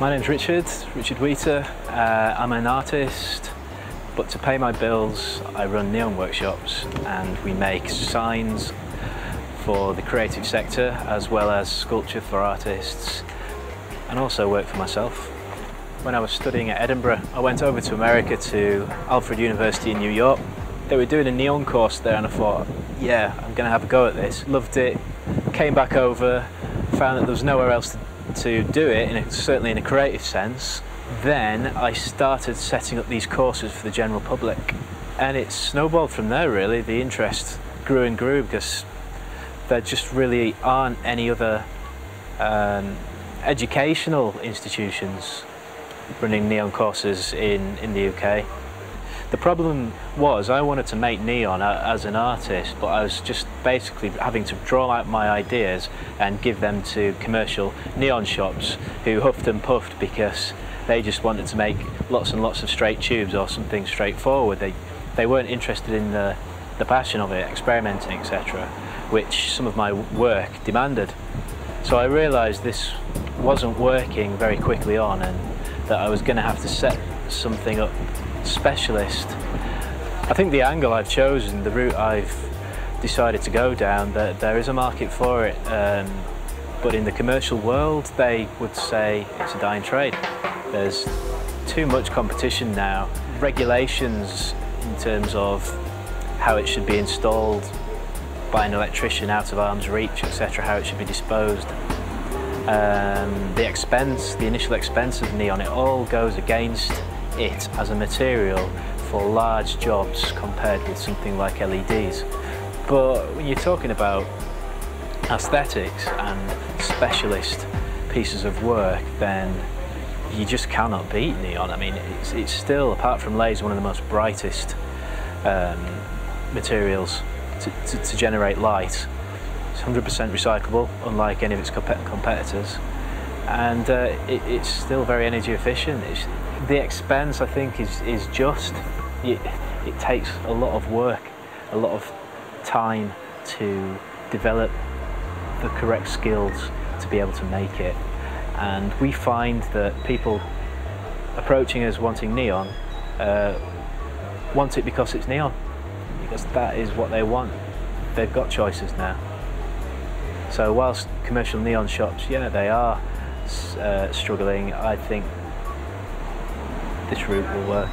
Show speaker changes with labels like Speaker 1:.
Speaker 1: My name's Richard Wheater. I'm an artist, but to pay my bills I run neon workshops and we make signs for the creative sector as well as sculpture for artists, and also work for myself. When I was studying at Edinburgh, I went over to America to Alfred University in New York. They were doing a neon course there and I thought, yeah, I'm going to have a go at this. Loved it, came back over, found that there was nowhere else to do it, certainly in a creative sense. Then I started setting up these courses for the general public, and it snowballed from there really. The interest grew and grew because there just really aren't any other educational institutions running neon courses in the UK. The problem was I wanted to make neon as an artist, but I was just basically having to draw out my ideas and give them to commercial neon shops who huffed and puffed because they just wanted to make lots and lots of straight tubes or something straightforward. They weren't interested in the passion of it, experimenting, etc., which some of my work demanded. So I realised this wasn't working very quickly on and that I was going to have to set something up specialist. I think the angle I've chosen, the route I've decided to go down, that there is a market for it, but in the commercial world they would say it's a dying trade. There's too much competition now. Regulations in terms of how it should be installed by an electrician out of arm's reach, etc., how it should be disposed. The initial expense of neon, it all goes against it as a material for large jobs compared with something like LEDs. But when you're talking about aesthetics and specialist pieces of work, then you just cannot beat neon. I mean, it's still, apart from laser, one of the most brightest materials to generate light. It's 100% recyclable, unlike any of its competitors, and it's still very energy efficient. The expense, I think, is just. It takes a lot of work, a lot of time to develop the correct skills to be able to make it. And we find that people approaching us wanting neon want it because it's neon, because that is what they want. They've got choices now. So whilst commercial neon shops, yeah, they are struggling, I think this route will work.